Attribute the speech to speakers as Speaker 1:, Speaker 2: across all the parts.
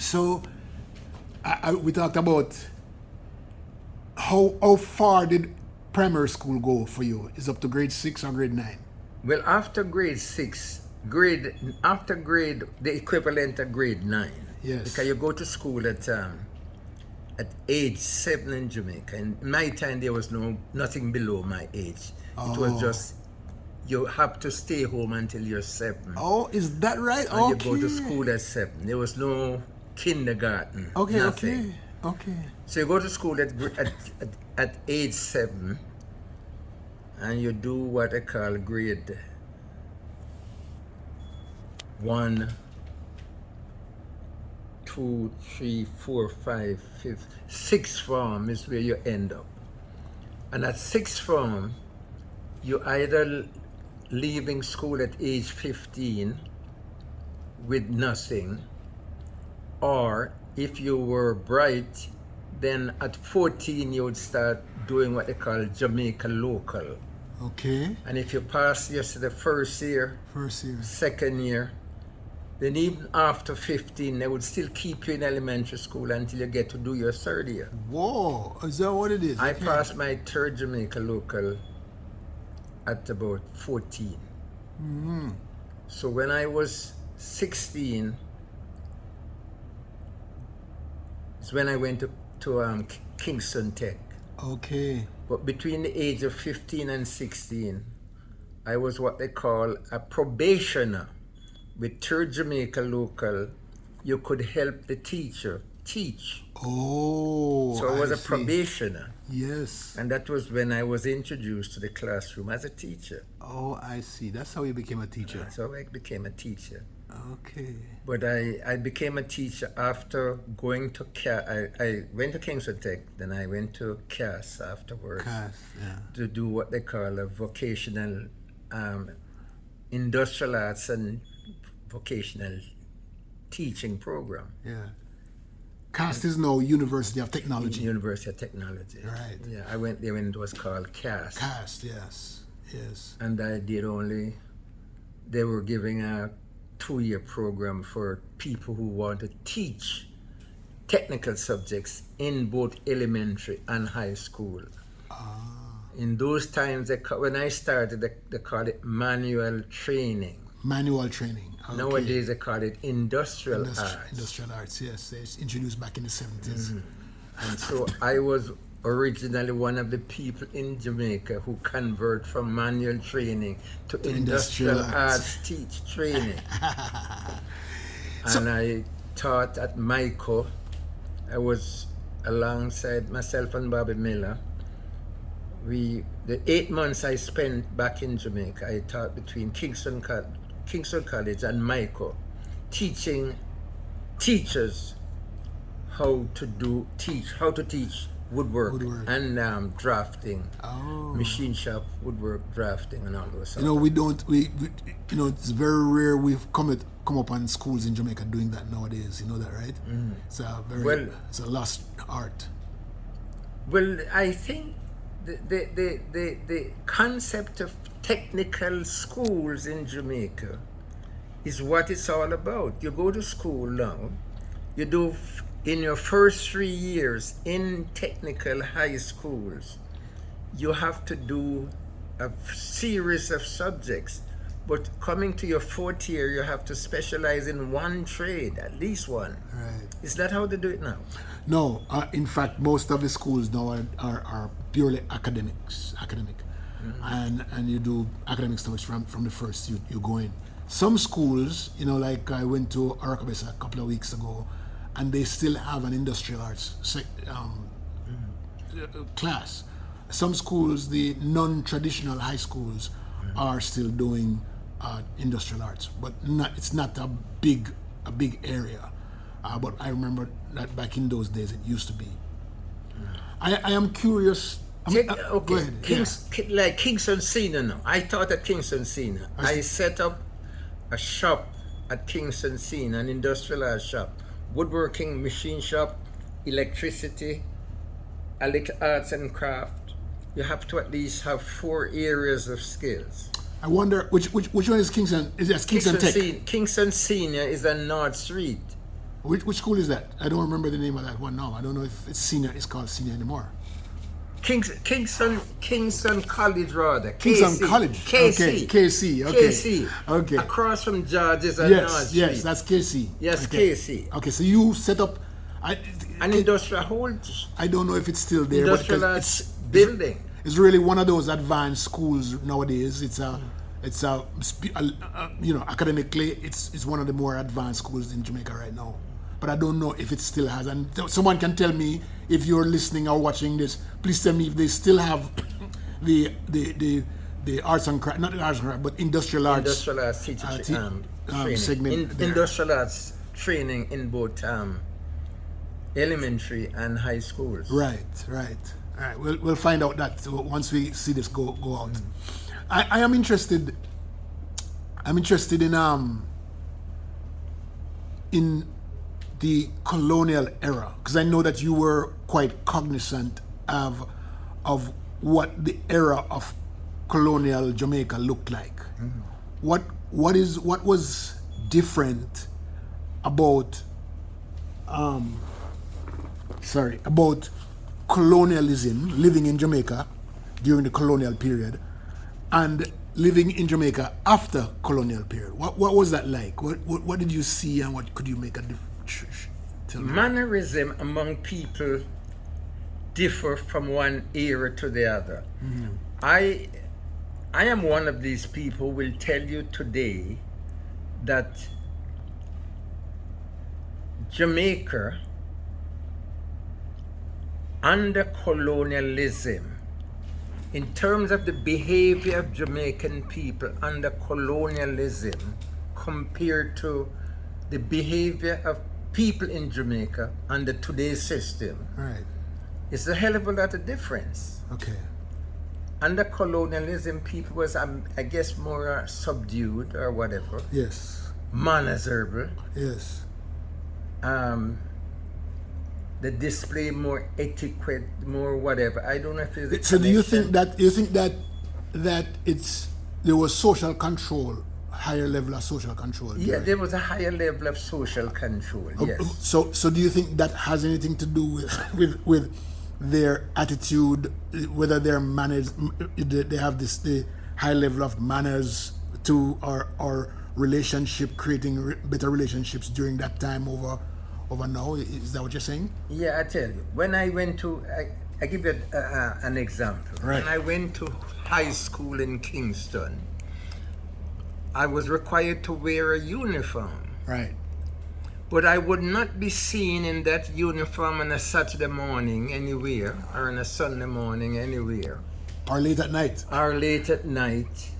Speaker 1: So we talked about how far did primary school go for you? Is up to grade 6 or grade 9?
Speaker 2: Well, after grade 6, after grade, the equivalent of grade 9.
Speaker 1: Yes.
Speaker 2: Because you go to school at age 7 in Jamaica. In my time, there was nothing below my age. It was just, you have to stay home until you're 7.
Speaker 1: Oh, is that right?
Speaker 2: And you go to school at 7. There was no kindergarten. Nothing.
Speaker 1: Okay.
Speaker 2: So you go to school at age 7, and you do what I call grade 1, 2, 3, 4, 5, 5, 6th form is where you end up. And at 6th form, you either leaving school at age 15 with nothing, or if you were bright, then at 14 you would start doing what they call Jamaica local.
Speaker 1: Okay.
Speaker 2: And if you pass just the first year, second year, then even after 15, they would still keep you in elementary school until you get to do your 3rd year.
Speaker 1: Whoa, is that what it is?
Speaker 2: I passed my 3rd Jamaica local at about 14.
Speaker 1: Mm-hmm.
Speaker 2: So when I was 16, is when I went to Kingston Tech.
Speaker 1: Okay.
Speaker 2: But between the age of 15 and 16, I was what they call a probationer. With 3rd Jamaica local, you could help the teacher teach.
Speaker 1: Oh,
Speaker 2: so I was a
Speaker 1: see.
Speaker 2: Probationer.
Speaker 1: Yes.
Speaker 2: And that was when I was introduced to the classroom as a teacher.
Speaker 1: Oh, I see. That's how you became a teacher.
Speaker 2: That's how I became a teacher.
Speaker 1: Okay.
Speaker 2: But I became a teacher after going to I went to Kingston Tech, then I went to CAS afterwards. To do what they call a vocational industrial arts and vocational teaching program.
Speaker 1: Yeah. CAS is now University of Technology.
Speaker 2: University of Technology.
Speaker 1: Right.
Speaker 2: Yeah, I went there when it was called CAS.
Speaker 1: CAS, yes.
Speaker 2: And I did they were giving a 2-year program for people who want to teach technical subjects in both elementary and high school. In those times, when I started, they called it manual training.
Speaker 1: Manual training. Okay.
Speaker 2: Nowadays, they call it industrial arts.
Speaker 1: Industrial arts, yes. It's introduced back in the 70s.
Speaker 2: Mm-hmm. And so I was originally one of the people in Jamaica who convert from manual training to industrial arts training. And I taught at Miah. I was alongside myself and Bobby Miller. The 8 months I spent back in Jamaica, I taught between Kingston College and Miah, teaching teachers how to teach woodwork. And drafting, machine shop, woodwork, drafting, and all those.
Speaker 1: It's very rare we've come upon schools in Jamaica doing that nowadays. You know that, right? It's a lost art.
Speaker 2: Well, I think the concept of technical schools in Jamaica is what it's all about. You go to school now, you do in your first 3 years in technical high schools, you have to do a series of subjects. But coming to your 4th year, you have to specialize in one trade, at least one.
Speaker 1: Right.
Speaker 2: Is that how they do it now?
Speaker 1: No. In fact, most of the schools now are purely academic. Mm-hmm. And you do academic studies from the first you go in. Some schools, like I went to Arakabesa a couple of weeks ago, and they still have an industrial arts class. Some schools, the non-traditional high schools, are still doing industrial arts, but it's not a big area. But I remember that back in those days it used to be. I am curious. Go ahead.
Speaker 2: Like Kingston Senior now. I taught at Kingston Senior. I set up a shop at Kingston Senior, an industrial arts shop, woodworking, machine shop, electricity, a little arts and craft. You have to at least have 4 areas of skills.
Speaker 1: I wonder which one is Kingston? Is that Kingston Tech?
Speaker 2: Kingston Senior is on North Street.
Speaker 1: Which school is that? I don't remember the name of that one now. I don't know if it's senior. It's called senior anymore.
Speaker 2: Kingston College rather.
Speaker 1: Kingston College.
Speaker 2: KC.
Speaker 1: Okay. KC. Okay.
Speaker 2: KC.
Speaker 1: Okay.
Speaker 2: Across from George's and North Street.
Speaker 1: Yes, that's KC.
Speaker 2: Yes,
Speaker 1: okay.
Speaker 2: KC.
Speaker 1: Okay, so you set up
Speaker 2: an industrial whole.
Speaker 1: I don't know if it's still there.
Speaker 2: Industrial building.
Speaker 1: It's really one of those advanced schools nowadays. It's a academically, it's one of the more advanced schools in Jamaica right now. But I don't know if it still has. And someone can tell me, if you're listening or watching this, please tell me if they still have the arts and craft, not the arts and craft, but industrial arts
Speaker 2: training.
Speaker 1: segment.
Speaker 2: Industrial arts training in both elementary and high schools.
Speaker 1: Right. All right, we'll find out that once we see this go out. I am interested. I'm interested in the colonial era, because I know that you were quite cognizant of what the era of colonial Jamaica looked like. What was different about colonialism, living in Jamaica during the colonial period, and living in Jamaica after colonial period? What was that like? What did you see, and what could you make a difference?
Speaker 2: Mannerism among people differ from one era to the other. I am one of these people who will tell you today that Jamaica under colonialism, in terms of the behavior of Jamaican people under colonialism compared to the behavior of people in Jamaica under today's system,
Speaker 1: Right.
Speaker 2: it's a hell of a lot of difference.
Speaker 1: Okay.
Speaker 2: Under colonialism, people was, I guess, more subdued or whatever.
Speaker 1: Yes.
Speaker 2: Manners-able.
Speaker 1: Yes.
Speaker 2: They display more etiquette, more whatever. I don't know if it's.
Speaker 1: So do you think that there was social control, higher level of social control?
Speaker 2: Yeah, there was a higher level of social control. Yes.
Speaker 1: So do you think that has anything to do with their attitude, whether their manners, they have the high level of manners to or relationship, creating better relationships during that time over now? Is that what you're saying?
Speaker 2: Yeah, I tell you. When I went to, I give you an example.
Speaker 1: Right.
Speaker 2: When I went to high school in Kingston, I was required to wear a uniform.
Speaker 1: Right.
Speaker 2: But I would not be seen in that uniform on a Saturday morning anywhere, or on a Sunday morning anywhere.
Speaker 1: Or late at night.
Speaker 2: Or late at night.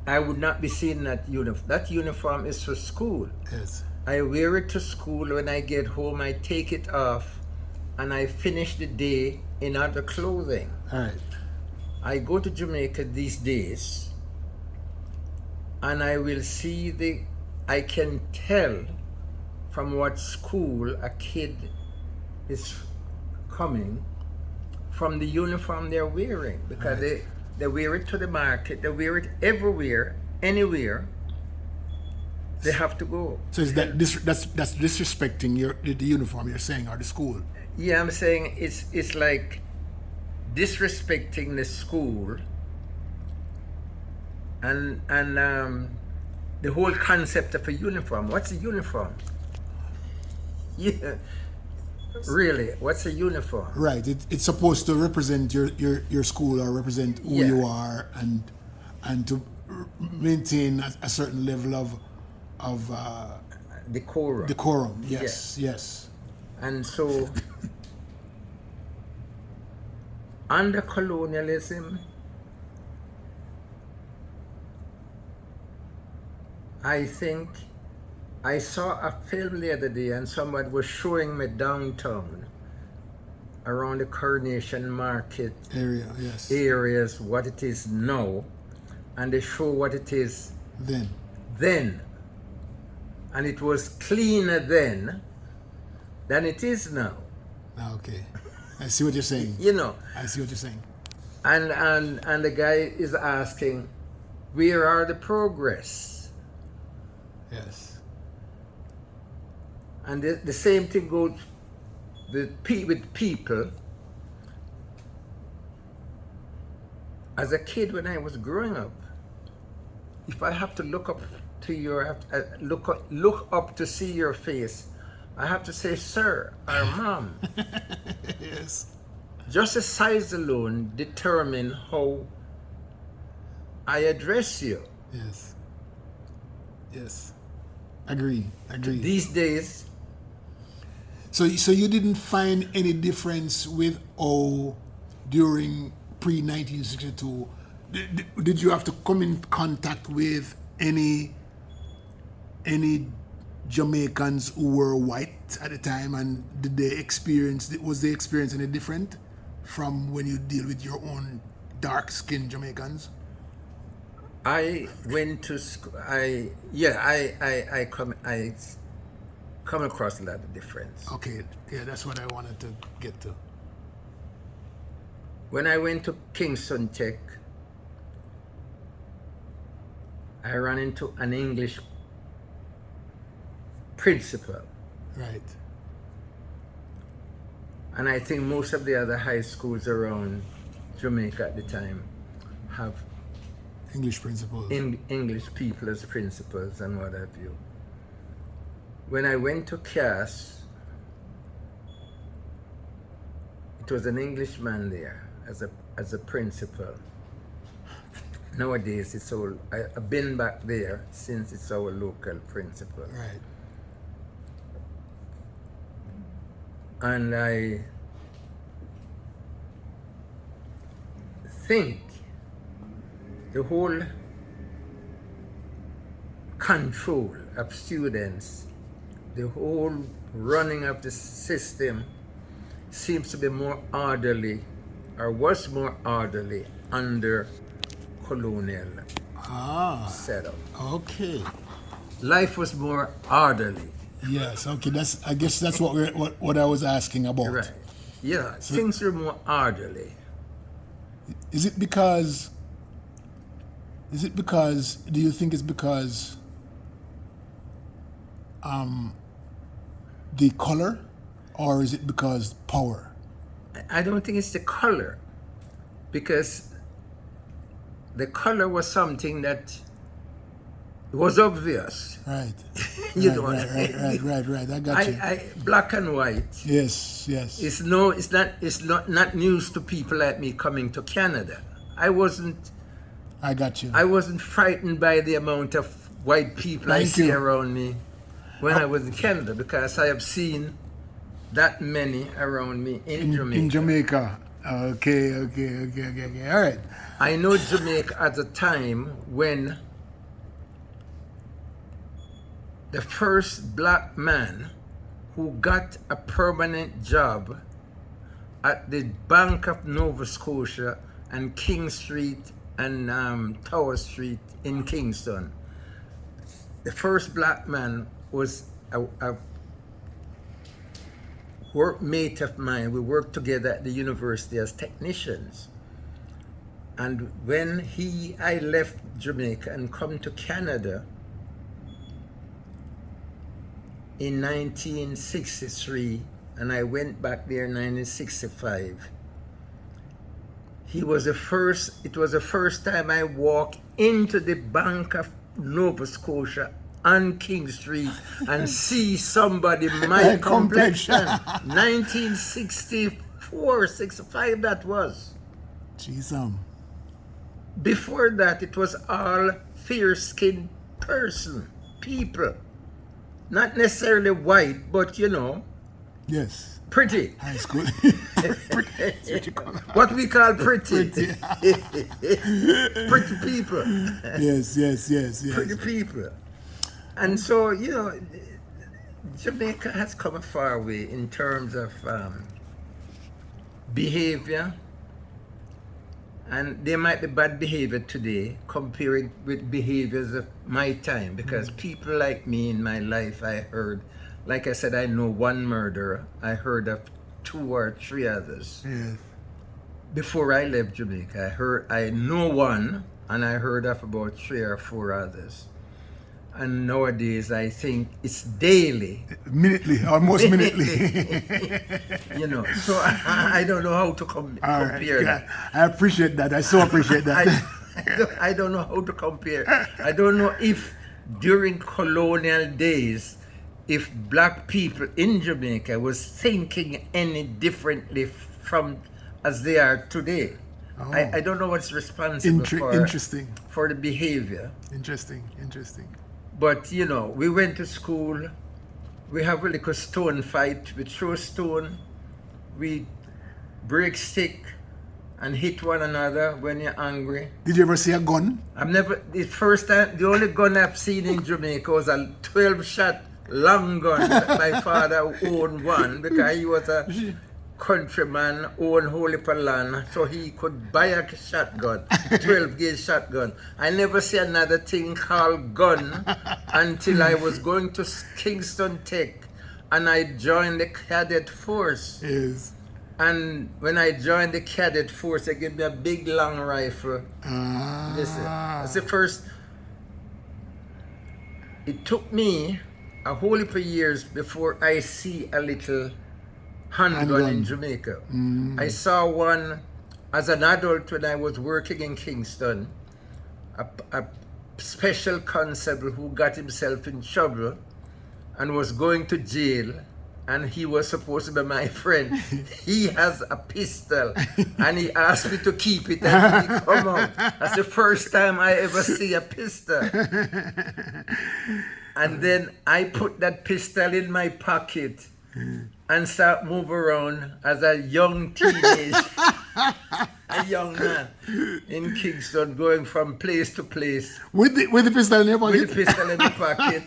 Speaker 2: I would not be seen in that uniform. That uniform is for school.
Speaker 1: Yes.
Speaker 2: I wear it to school. When I get home, I take it off, and I finish the day in other clothing.
Speaker 1: All right.
Speaker 2: I go to Jamaica these days, and I will see I can tell from what school a kid is coming from the uniform they're wearing, because
Speaker 1: Right.
Speaker 2: they wear it to the market, they wear it everywhere, anywhere. They have to go.
Speaker 1: So is that's disrespecting the uniform you're saying, or the school?
Speaker 2: Yeah, I'm saying it's like disrespecting the school and the whole concept of a uniform. What's a uniform? Yeah, really, what's a uniform?
Speaker 1: Right. It's supposed to represent your school, or represent who you are, and to maintain a certain level of
Speaker 2: Decorum.
Speaker 1: decorum. Yes. Yes.
Speaker 2: And so, under colonialism, I think I saw a film the other day, and someone was showing me downtown around the Coronation Market areas what it is now, and they show what it is then. And it was cleaner then than it is now.
Speaker 1: Okay. I see what you're saying.
Speaker 2: You know.
Speaker 1: I see what you're saying.
Speaker 2: And the guy is asking, where are the progress?
Speaker 1: Yes.
Speaker 2: And the same thing goes with people. As a kid, when I was growing up, if I have to look up to look up to see your face, I have to say sir or mom.
Speaker 1: Yes.
Speaker 2: Just the size alone determine how I address you.
Speaker 1: Yes. Yes. Agree.
Speaker 2: These days,
Speaker 1: So you didn't find any difference with during pre-1962? Did you have to come in contact with any Jamaicans who were white at the time, and was the experience any different from when you deal with your own dark-skinned Jamaicans?
Speaker 2: I went to school. I come across a lot of difference.
Speaker 1: Okay, yeah, that's what I wanted to get to.
Speaker 2: When I went to Kingston Tech, I ran into an English principal.
Speaker 1: Right.
Speaker 2: And I think most of the other high schools around Jamaica at the time have
Speaker 1: English principals.
Speaker 2: English people as principals and what have you. When I went to CAS, it was an Englishman there as a principal. Nowadays, it's all, I've been back there since it's our local principal.
Speaker 1: Right.
Speaker 2: And I think the whole control of students, the whole running of the system seems to be more orderly, or was more orderly under colonial setup.
Speaker 1: Okay.
Speaker 2: Life was more orderly.
Speaker 1: Yes. Okay. I guess that's what I was asking about.
Speaker 2: Right. Yeah. So things were more orderly.
Speaker 1: Is it because? Do you think it's because? The color, or is it because power?
Speaker 2: I don't think it's the color, because the color was something that was obvious.
Speaker 1: Right.
Speaker 2: You
Speaker 1: Right. I got you.
Speaker 2: Black and white.
Speaker 1: Yes.
Speaker 2: It's not news to people like me coming to Canada. I
Speaker 1: got you.
Speaker 2: I wasn't frightened by the amount of white people I see around me when I was in Canada, because I have seen that many around me in Jamaica.
Speaker 1: In Jamaica. Okay. All right.
Speaker 2: I know Jamaica at a time when the first black man who got a permanent job at the Bank of Nova Scotia and King Street and Tower Street in Kingston. The first black man was a workmate of mine. We worked together at the university as technicians. And when I left Jamaica and come to Canada in 1963, and I went back there in 1965, it was the first time I walked into the Bank of Nova Scotia on King Street and see somebody my complexion. 1964, 65 that was.
Speaker 1: Jeez,
Speaker 2: Before that, it was all fair-skinned people. Not necessarily white, but
Speaker 1: yes.
Speaker 2: Pretty.
Speaker 1: High school.
Speaker 2: What we call pretty. Pretty people.
Speaker 1: Yes.
Speaker 2: Pretty people. And so, Jamaica has come a far way in terms of behavior. And there might be bad behavior today compared with behaviors of my time, because people like me in my life, I heard, like I said, I know one murderer. I heard of 2 or 3 others.
Speaker 1: Yes.
Speaker 2: Before I left Jamaica, I know one, and I heard of about 3 or 4 others. And nowadays, I think it's daily.
Speaker 1: Minutely, almost minutely.
Speaker 2: So I don't know how to compare that.
Speaker 1: I appreciate that. I so appreciate that.
Speaker 2: I don't know how to compare. I don't know if during colonial days, if black people in Jamaica was thinking any differently from as they are today.
Speaker 1: Oh.
Speaker 2: I don't know what's responsible for the behavior.
Speaker 1: Interesting.
Speaker 2: But we went to school. We have a little stone fight. We throw stone. We break stick and hit one another when you're angry.
Speaker 1: Did you ever see a gun?
Speaker 2: The only gun I've seen in Jamaica was a 12-shot long gun that my father owned one because he was a countryman, owned whole heap of land, so he could buy a shotgun, 12-gauge shotgun. I never see another thing called gun until I was going to Kingston Tech and I joined the cadet force.
Speaker 1: Yes.
Speaker 2: And when I joined the cadet force, they gave me a big long rifle. That's the first. It took me a whole heap of years before I see a little handgun in Jamaica. I saw one as an adult when I was working in Kingston. A special constable who got himself in trouble and was going to jail, and he was supposed to be my friend. He has a pistol and he asked me to keep it until he come out. That's the first time I ever see a pistol. And then I put that pistol in my pocket and start move around as a young teenage, a young man in Kingston, going from place to place.
Speaker 1: With the pistol in your pocket?
Speaker 2: With the pistol in the pocket.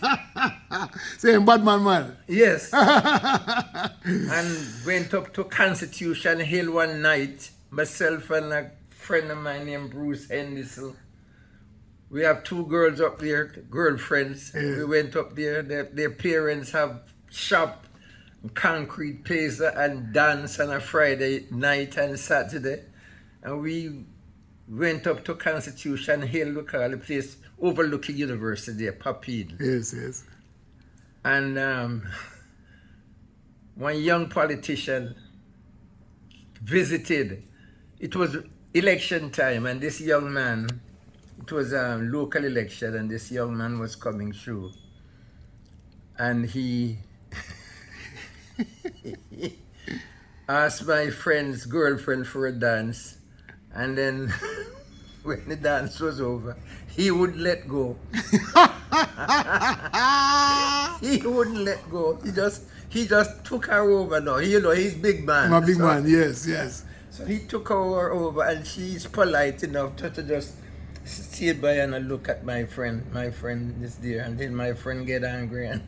Speaker 1: Saying bad man.
Speaker 2: Yes. And went up to Constitution Hill one night, myself and a friend of mine named Bruce Henderson. We have 2 girls up there, girlfriends. Yeah. We went up there. Their parents have shop, concrete pizza and dance on a Friday night and Saturday. And we went up to Constitution Hill, we call the place, overlooking University, Papine.
Speaker 1: Yes.
Speaker 2: And one young politician visited. It was election time, and this young man, it was a local election, and this young man was coming through. And he asked my friend's girlfriend for a dance, and then when the dance was over, he wouldn't let go. He wouldn't let go. He just took her over now. He's big man.
Speaker 1: My big man, yes.
Speaker 2: So he took her over, and she's polite enough to just sit by and look at my friend. My friend is there, and then my friend get angry and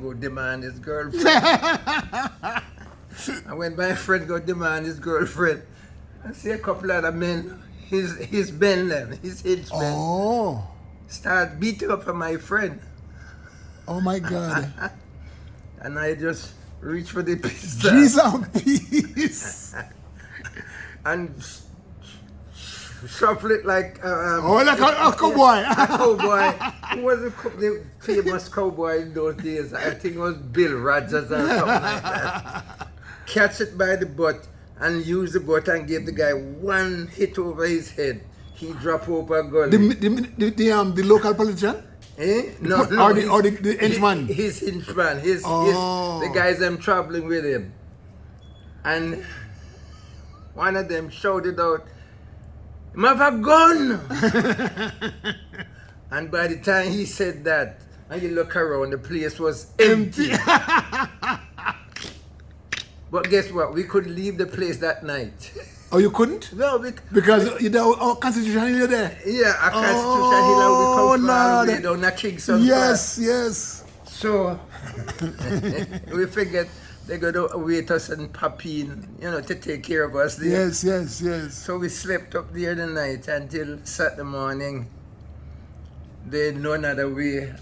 Speaker 2: go demand his girlfriend. And when my friend go demand his girlfriend, I see a couple other men, his men, his henchmen, start beating up on my friend.
Speaker 1: Oh my God.
Speaker 2: And I just reach for the pistol.
Speaker 1: Jesus.
Speaker 2: And shuffle it like
Speaker 1: like a cowboy.
Speaker 2: A cowboy. Who was the famous cowboy in those days? I think it was Bill Rogers or something like that. Catch it by the butt and use the butt and give the guy one hit over his head. He drop over a gun.
Speaker 1: The local politician?
Speaker 2: No.
Speaker 1: Or the henchman?
Speaker 2: His henchman. The guys I'm traveling with him. And one of them shouted out, "You have a gun!" And by the time he said that, and you look around, the place was empty. But guess what? We couldn't leave the place that night.
Speaker 1: Oh, you couldn't?
Speaker 2: No,
Speaker 1: because Constitution Hill there?
Speaker 2: Yeah, a Constitution Hill, we come from all the way down to Kingston.
Speaker 1: Yes.
Speaker 2: So, we figured they're going to wait us in Papine, to take care of us there.
Speaker 1: Yes.
Speaker 2: So we slept up there the night until Saturday morning. They had no other way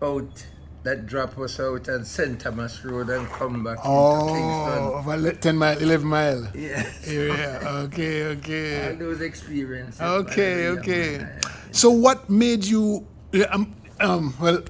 Speaker 2: out that drop us out at St. Thomas Road and come back into Kingston.
Speaker 1: Over 10 mile, 11 mile.
Speaker 2: Yes.
Speaker 1: Yeah, okay.
Speaker 2: All those experiences.
Speaker 1: Okay. So what made you, well,